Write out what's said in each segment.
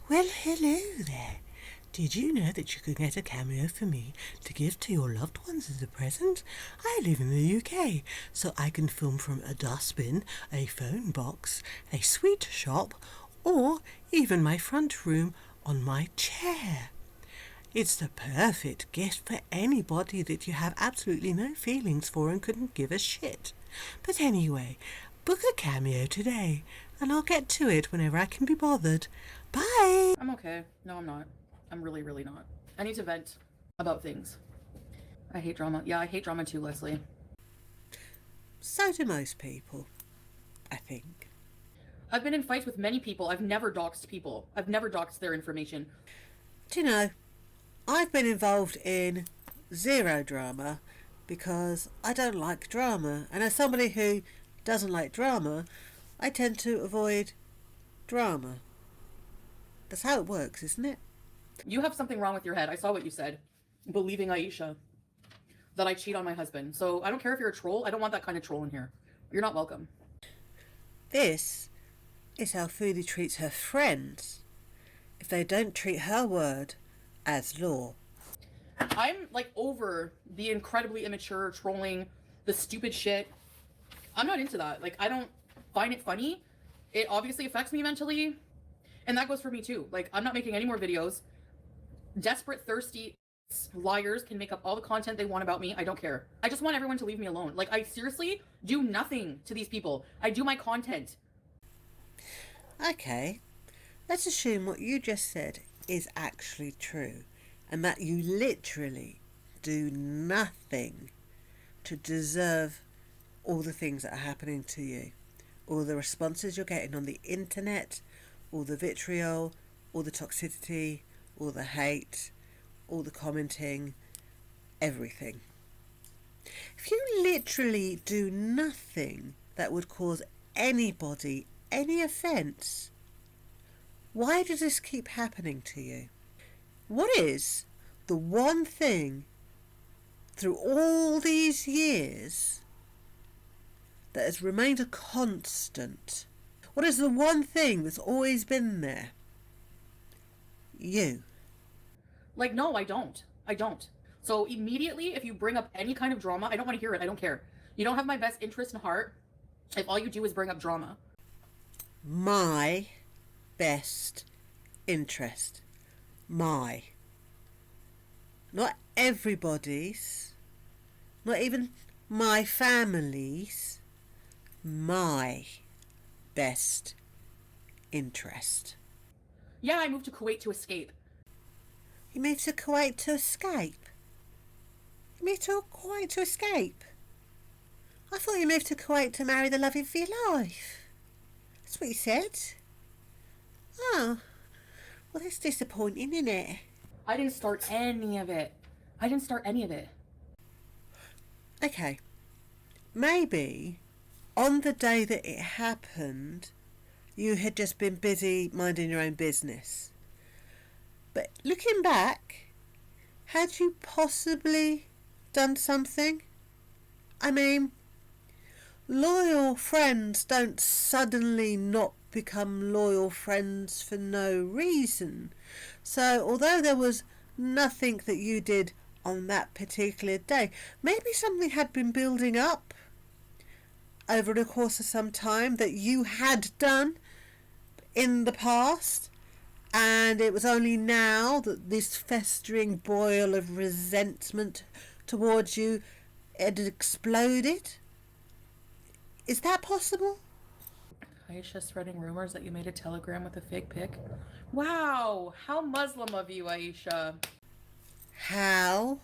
Well, hello there. Did you know that you could get a cameo for me to give to your loved ones as a present? I live in the UK, so I can film from a dustbin, a phone box, a sweet shop, or even my front room on my chair. It's the perfect gift for anybody that you have absolutely no feelings for and couldn't give a shit. But anyway, book a cameo today, and I'll get to it whenever I can be bothered. Bye! I'm okay. No, I'm not. I'm really, really not. I need to vent about things. I hate drama. Yeah, I hate drama too, Leslie. So do most people, I think. I've been in fights with many people. I've never doxed people. I've never doxed their information. Do you know, I've been involved in zero drama because I don't like drama. And as somebody who doesn't like drama, I tend to avoid drama. That's how it works, isn't it? You have something wrong with your head. I saw what you said. Believing Aisha that I cheat on my husband. So I don't care if you're a troll. I don't want that kind of troll in here. You're not welcome. This is how Foodie treats her friends if they don't treat her word as law. I'm like over the incredibly immature trolling, the stupid shit. I'm not into that. Like, I don't find it funny. It obviously affects me mentally. And that goes for me too. Like, I'm not making any more videos. Desperate, thirsty liars can make up all the content they want about me. I don't care. I just want everyone to leave me alone. Like, I seriously do nothing to these people. I do my content. Okay, let's assume what you just said is actually true, and that you literally do nothing to deserve all the things that are happening to you. All the responses you're getting on the internet, all the vitriol, all the toxicity, all the hate, all the commenting, everything. If you literally do nothing that would cause anybody any offence, why does this keep happening to you? What is the one thing through all these years that has remained a constant? What is the one thing that's always been there? You. Like, no, I don't. I don't. So immediately, if you bring up any kind of drama, I don't want to hear it. I don't care. You don't have my best interest in heart if all you do is bring up drama. My best interest. My. Not everybody's. Not even my family's. My best interest. Yeah, I moved to Kuwait to escape. You moved to Kuwait to escape? You moved to Kuwait to escape? I thought you moved to Kuwait to marry the love of your life. That's what you said. Oh, well, that's disappointing, isn't it? I didn't start any of it. Okay, maybe on the day that it happened, you had just been busy minding your own business. But looking back, had you possibly done something? I mean, loyal friends don't suddenly not become loyal friends for no reason. So although there was nothing that you did on that particular day, maybe something had been building up over the course of some time that you had done in the past, and it was only now that this festering boil of resentment towards you had exploded. Is that possible? Aisha spreading rumors that you made a telegram with a fake pic. Wow, how Muslim of you, Aisha. How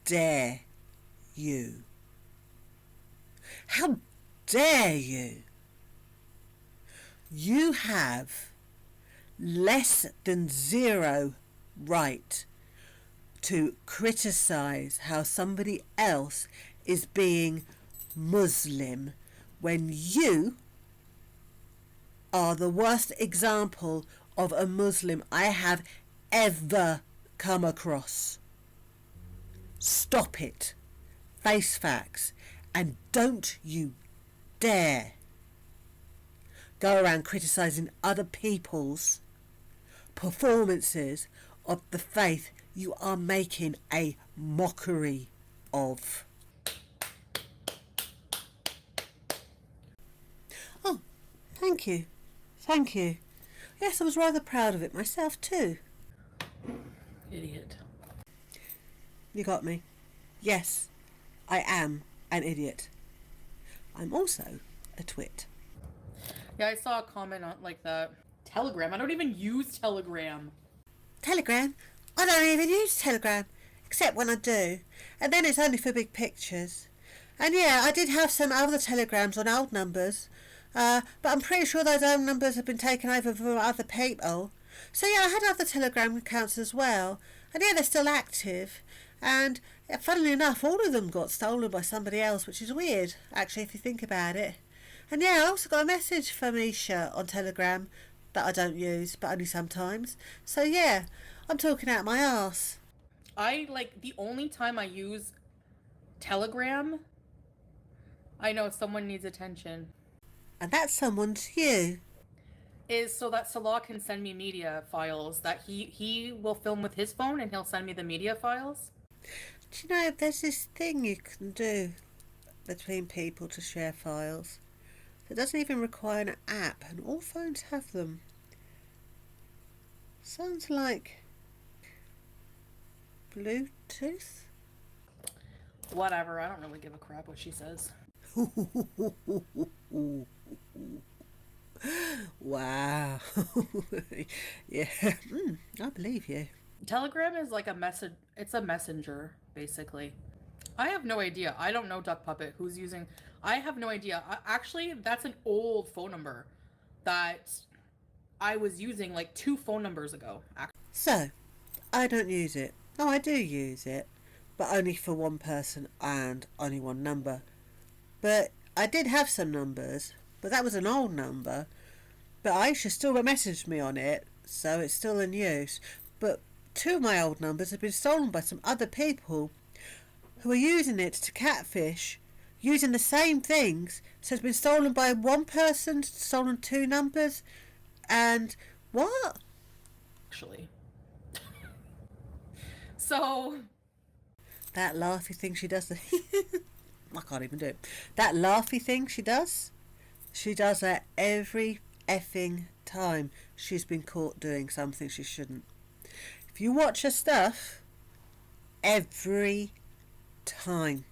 dare you? How dare you? You have less than zero right to criticize how somebody else is being Muslim when you are the worst example of a Muslim I have ever come across. Stop it. Face facts. And don't you dare go around criticising other people's performances of the faith you are making a mockery of. Oh, thank you. Thank you. Yes, I was rather proud of it myself too. Idiot. You got me. Yes, I am an idiot. I'm also a twit. Yeah, I saw a comment on like that. Telegram. I don't even use Telegram. Telegram? I don't even use Telegram, except when I do. And then it's only for big pictures. And yeah, I did have some other telegrams on old numbers. But I'm pretty sure those old numbers have been taken over from other people. So yeah, I had other Telegram accounts as well. And yeah, they're still active. And funnily enough, all of them got stolen by somebody else, which is weird, actually, if you think about it. And yeah, I also got a message from Isha on Telegram that I don't use, but only sometimes. So yeah, I'm talking out my arse. The only time I use Telegram, I know someone needs attention. And that someone's you. Is so that Salah can send me media files that he will film with his phone and he'll send me the media files. Do you know, there's this thing you can do between people to share files. It doesn't even require an app, and all phones have them. Sounds like Bluetooth? Whatever, I don't really give a crap what she says. Wow. Yeah, I believe you. Telegram is like a message. It's a messenger, basically. I have no idea. I don't know Duck Puppet. Who's using? I have no idea. Actually, that's an old phone number that I was using like 2 phone numbers ago. So, I don't use it. Oh, I do use it, but only for one person and only one number. But I did have some numbers, but that was an old number. But Aisha still messaged me on it, so it's still in use. But 2 of my old numbers have been stolen by some other people who are using it to catfish, using the same things. So it's been stolen by one person, stolen 2 numbers, and what? Actually. So... that laughy thing she does. I can't even do it. That laughy thing she does that every effing time she's been caught doing something she shouldn't. If you watch her stuff, every time.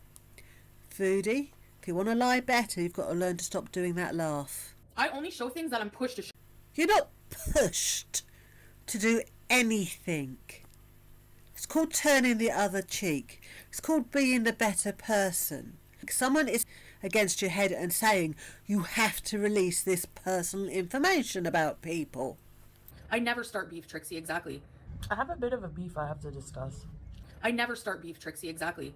Foodie, if you want to lie better, you've got to learn to stop doing that laugh. I only show things that I'm pushed to show. You're not pushed to do anything. It's called turning the other cheek. It's called being the better person. Someone is against your head and saying you have to release this personal information about people. I never start beef, Trixie, exactly. I have a bit of a beef I have to discuss. I never start beef, Trixie, exactly.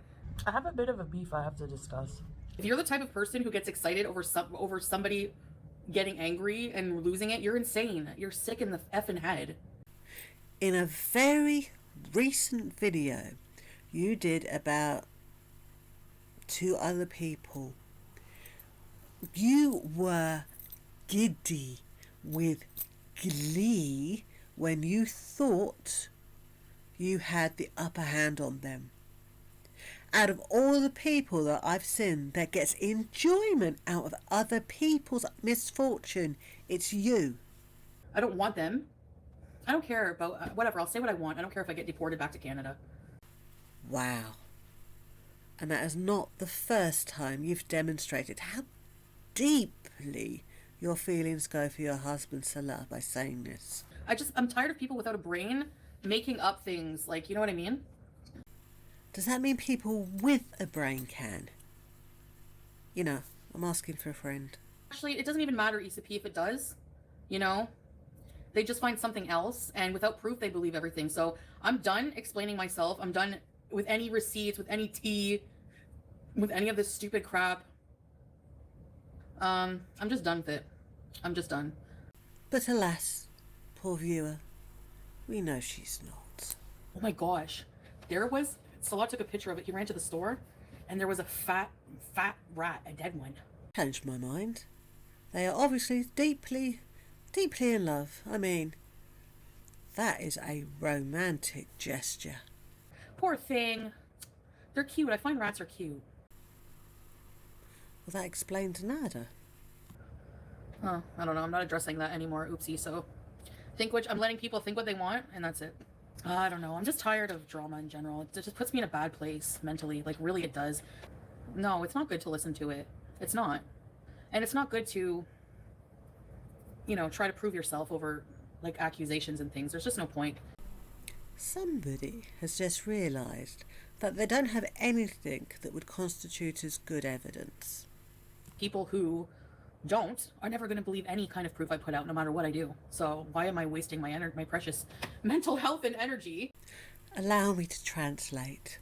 I have a bit of a beef I have to discuss. If you're the type of person who gets excited over somebody getting angry and losing it, you're insane. You're sick in the effing head. In a very recent video you did about 2 other people, you were giddy with glee when you thought you had the upper hand on them. Out of all the people that I've seen that gets enjoyment out of other people's misfortune, it's you. I don't want them. I don't care about whatever. I'll say what I want. I don't care if I get deported back to Canada. Wow. And that is not the first time you've demonstrated how deeply your feelings go for your husband Salah by saying this. I'm tired of people without a brain making up things, like, you know what I mean? Does that mean people with a brain can? You know, I'm asking for a friend. Actually, it doesn't even matter, Issa P, if it does. You know? They just find something else, and without proof, they believe everything. So I'm done explaining myself. I'm done with any receipts, with any tea, with any of this stupid crap. I'm just done with it. I'm just done. But alas, poor viewer, we know she's not. Oh my gosh. Salah took a picture of it. He ran to the store, and there was a fat rat, a dead one. Changed my mind. They are obviously deeply in love. I mean, That is a romantic gesture. Poor thing. They're cute. I find rats are cute. Well, that explains nada. Oh, I don't know. I'm not addressing that anymore. Oopsie. So, I'm letting people think what they want, and that's it. I don't know. I'm just tired of drama in general. It just puts me in a bad place mentally. Like, really, it does. No, it's not good to listen to it. It's not. And it's not good to, try to prove yourself over, like, accusations and things. There's just no point. Somebody has just realised that they don't have anything that would constitute as good evidence. People who don't are never going to believe any kind of proof I put out, no matter what I do. So why am I wasting my precious mental health and energy? Allow me to translate.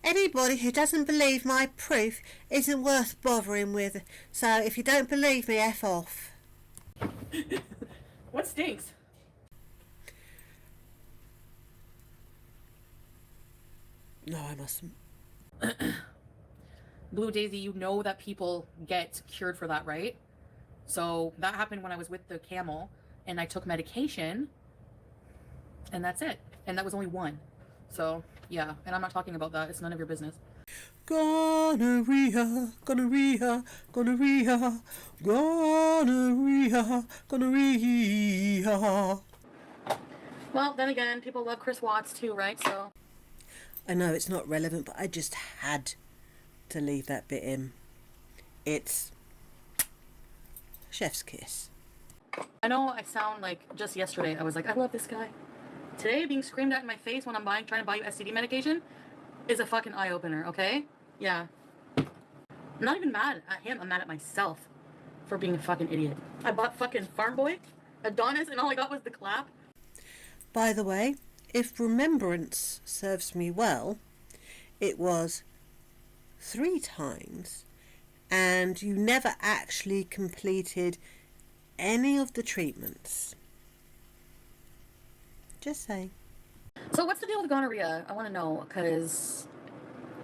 Anybody who doesn't believe my proof isn't worth bothering with. So if you don't believe me, F off. What stinks? No, I mustn't. Blue Daisy, you know that people get cured for that, right? So that happened when I was with the camel and I took medication and that's it. And that was only one. So yeah, and I'm not talking about that. It's none of your business. Gonorrhea, gonorrhea, gonorrhea, gonorrhea, gonorrhea. Well, then again, people love Chris Watts too, right? So I know it's not relevant, but I just had to leave that bit in. It's chef's kiss. I know I sound like just yesterday I was like, I love this guy. Today, being screamed at in my face when I'm trying to buy you STD medication is a fucking eye-opener, okay? Yeah. I'm not even mad at him, I'm mad at myself for being a fucking idiot. I bought fucking Farm Boy, Adonis, and all I got was the clap. By the way, if remembrance serves me well, it was 3 times and you never actually completed any of the treatments. Just saying. So what's the deal with gonorrhea? I want to know, because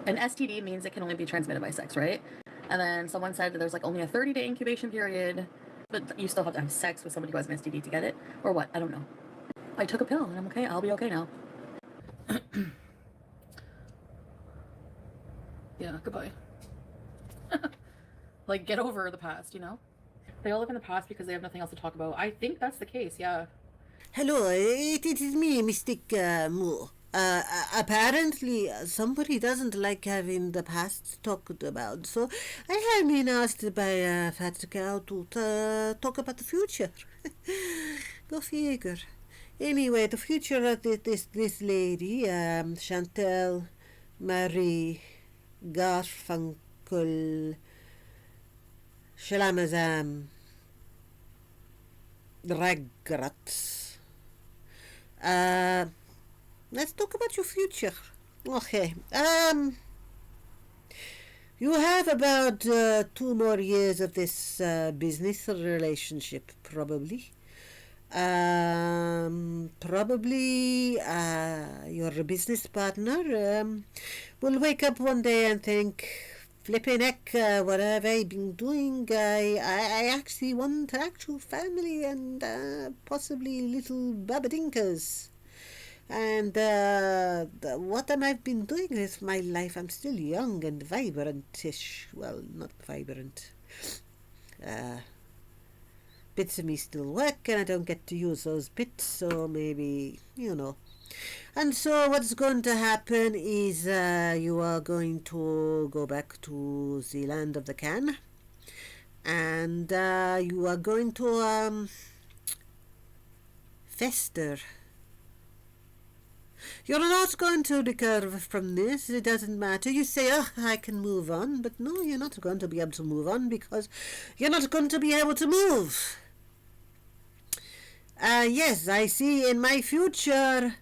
an STD means it can only be transmitted by sex, right? And then someone said that there's like only a 30-day incubation period, but you still have to have sex with somebody who has an STD to get it, or what? I don't know. I took a pill and I'm okay. I'll be okay now. Yeah, goodbye. Like, get over the past, They all live in the past because they have nothing else to talk about. I think that's the case, yeah. Hello, it is me, Mystic Moore. Apparently, somebody doesn't like having the past talked about, so I have been asked by Fat Cow to talk about the future. Go figure. Anyway, the future of this lady, Chantal Marie Garfunkel Shalamazam Regrets. Let's talk about your future. Okay. You have about 2 more years of this business relationship, probably. Probably your business partner will wake up one day and think, flipping heck, what have I been doing? I actually want actual family and possibly little babadinkers. And what am I been doing with my life? I'm still young and vibrant-ish. Well, not vibrant. Bits of me still work and I don't get to use those bits, so maybe, And so what's going to happen is you are going to go back to the land of the can, and you are going to fester. You're not going to recover from this. It doesn't matter. You say, oh, I can move on. But no, you're not going to be able to move on because you're not going to be able to move. Yes, I see in my future...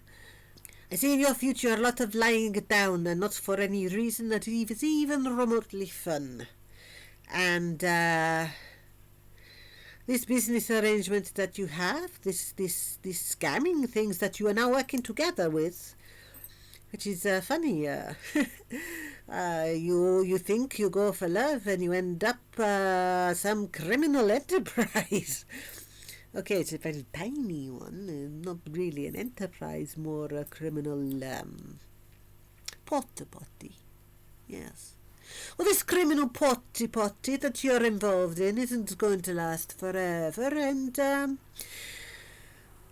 I see in your future a lot of lying down, and not for any reason that is even remotely fun. And this business arrangement that you have, this scamming things that you are now working together with, which is funny. You think you go for love and you end up some criminal enterprise. Okay, it's a very tiny one, not really an enterprise, more a criminal potty. Yes. Well, this criminal potty that you're involved in isn't going to last forever, and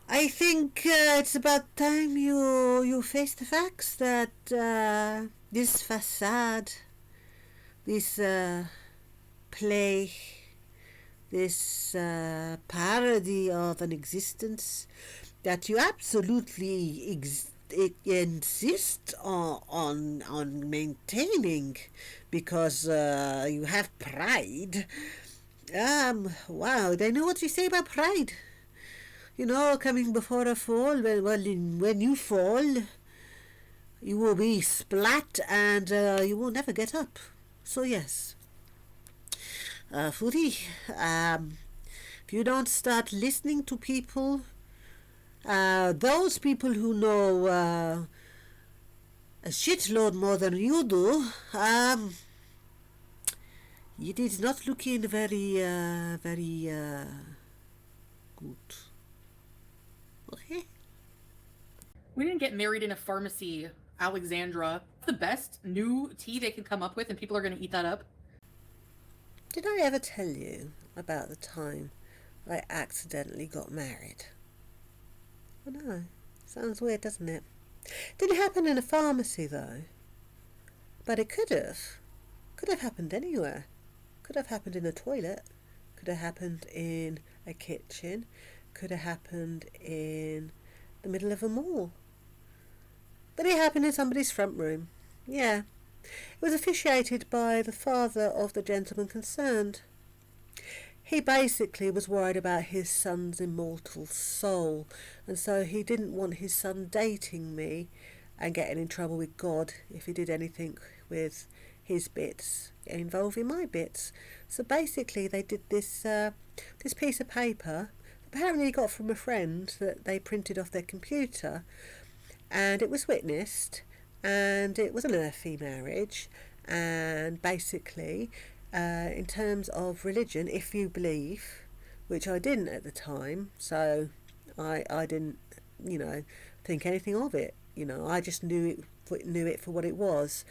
I think it's about time you face the facts that this facade, this play, this parody of an existence that you absolutely insist on maintaining because you have pride. Wow, they know what you say about pride. You know, coming before a fall. When you fall, you will be splat and you will never get up. So yes, Foodie, if you don't start listening to people, those people who know a shitload more than you do, it is not looking very good. Okay. We didn't get married in a pharmacy, Alexandra. The best new tea they can come up with, and people are going to eat that up. Did I ever tell you about the time I accidentally got married? I know. Sounds weird, doesn't it? Didn't happen in a pharmacy, though. But it could have. Could have happened anywhere. Could have happened in a toilet. Could have happened in a kitchen. Could have happened in the middle of a mall. But it happened in somebody's front room. Yeah. It was officiated by the father of the gentleman concerned. He basically was worried about his son's immortal soul, and so he didn't want his son dating me and getting in trouble with God if he did anything with his bits involving my bits. So basically they did this piece of paper, apparently he got from a friend, that they printed off their computer, and it was witnessed, and it was an earthy marriage, and basically in terms of religion, if you believe, which I didn't at the time, so I didn't, think anything of it. I just knew it for what it was,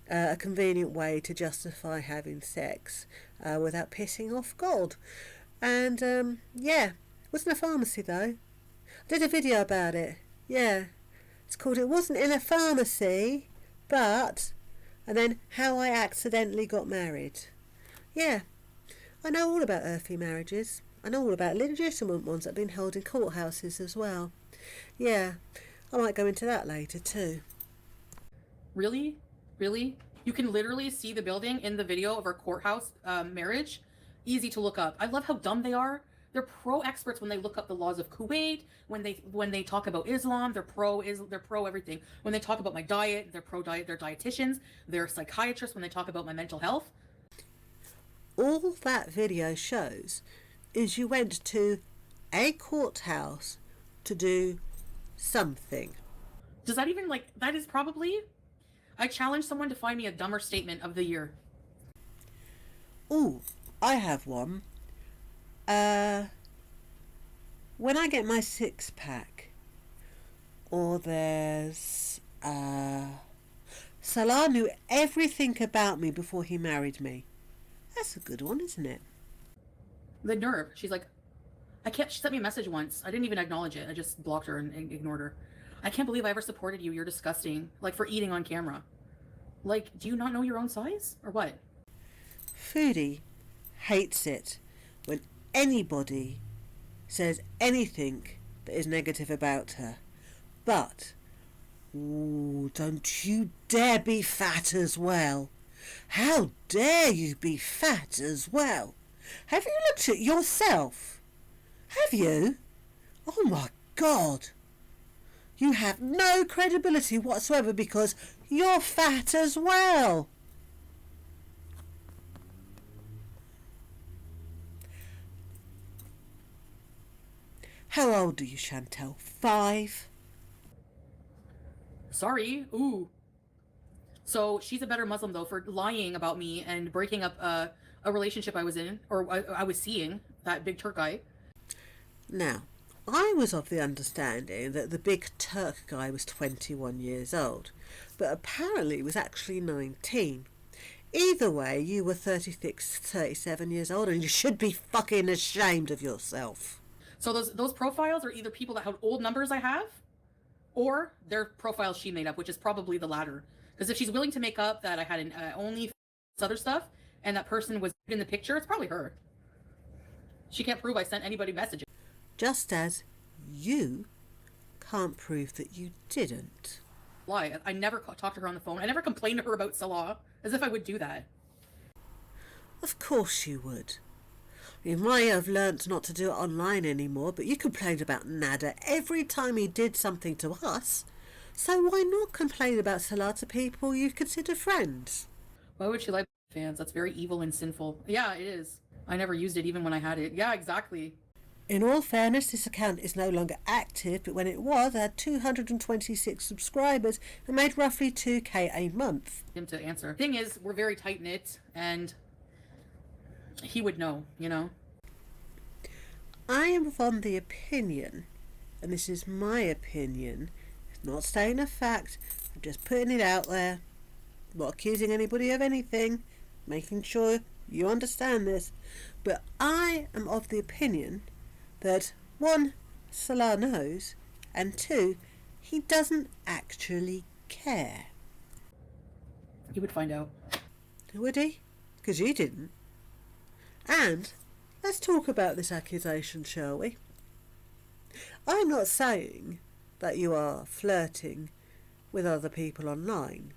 a convenient way to justify having sex without pissing off God. And it wasn't a pharmacy though. I did a video about it. Yeah, it's called "It Wasn't in a Pharmacy, But," and then "How I Accidentally Got Married." Yeah, I know all about earthy marriages. I know all about legitimate ones that have been held in courthouses as well. Yeah, I might go into that later too. Really? Really? You can literally see the building in the video of our courthouse marriage. Easy to look up. I love how dumb they are. They're pro experts when they look up the laws of Kuwait. When they talk about Islam, they're pro everything. When they talk about my diet, they're pro diet. They're dietitians. They're psychiatrists when they talk about my mental health. All that video shows is you went to a courthouse to do something. Does that even, that is probably... I challenge someone to find me a dumber statement of the year. Ooh, I have one. When I get my six-pack, or there's... Salah knew everything about me before he married me. That's a good one, isn't it? The nerve. She's like, she sent me a message once. I didn't even acknowledge it. I just blocked her and ignored her. I can't believe I ever supported you. You're disgusting. For eating on camera. Do you not know your own size? Or what? Foodie hates it when anybody says anything that is negative about her. But, don't you dare be fat as well. How dare you be fat as well? Have you looked at yourself? Have you? Oh my God. You have no credibility whatsoever because you're fat as well. How old are you, Chantel? 5? Sorry. Ooh. So she's a better Muslim, though, for lying about me and breaking up a relationship I was in, or I was seeing, that big Turk guy. Now, I was of the understanding that the big Turk guy was 21 years old, but apparently was actually 19. Either way, you were 36, 37 years old, and you should be fucking ashamed of yourself. So those profiles are either people that have old numbers I have, or they're profiles she made up, which is probably the latter. Because if she's willing to make up that I had an only other stuff, and that person was in the picture, it's probably her. She can't prove I sent anybody messages. Just as you can't prove that you didn't. Why? I never talked to her on the phone. I never complained to her about Salah, as if I would do that. Of course you would. You might have learnt not to do it online anymore, but you complained about Nada every time he did something to us. So why not complain about Salah to people you consider friends? Why would she like fans? That's very evil and sinful. Yeah, it is. I never used it even when I had it. Yeah, exactly. In all fairness, this account is no longer active, but when it was, it had 226 subscribers and made roughly 2k a month. Him to answer. Thing is, we're very tight-knit, and he would know, you know? I am of the opinion, and this is my opinion, it's not stating a fact, I'm just putting it out there, not accusing anybody of anything, making sure you understand this, but I am of the opinion that 1, Salah knows, and 2, he doesn't actually care. He would find out. Would he? Because you didn't. And let's talk about this accusation, shall we? I'm not saying that you are flirting with other people online,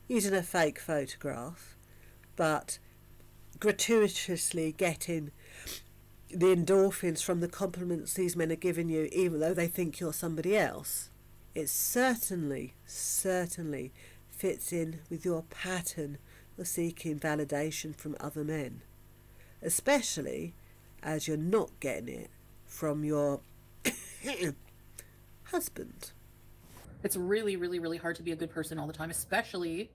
using a fake photograph, but gratuitously getting the endorphins from the compliments these men are giving you, even though they think you're somebody else. It certainly fits in with your pattern of seeking validation from other men, especially as you're not getting it from your husband. It's really, really, really hard to be a good person all the time, especially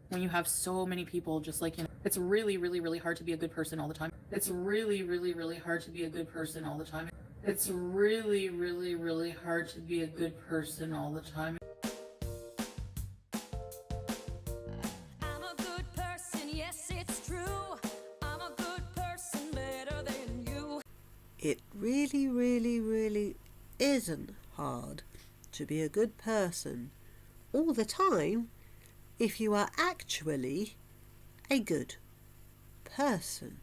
when you have so many people just like, you know, it's really, really, really hard to be a good person all the time. It's really, really, really hard to be a good person all the time. It's really, really, really hard to be a good person all the time. I'm a good person, yes, it's true. I'm a good person, better than you. It really, really, really isn't hard to be a good person all the time if you are actually a good person.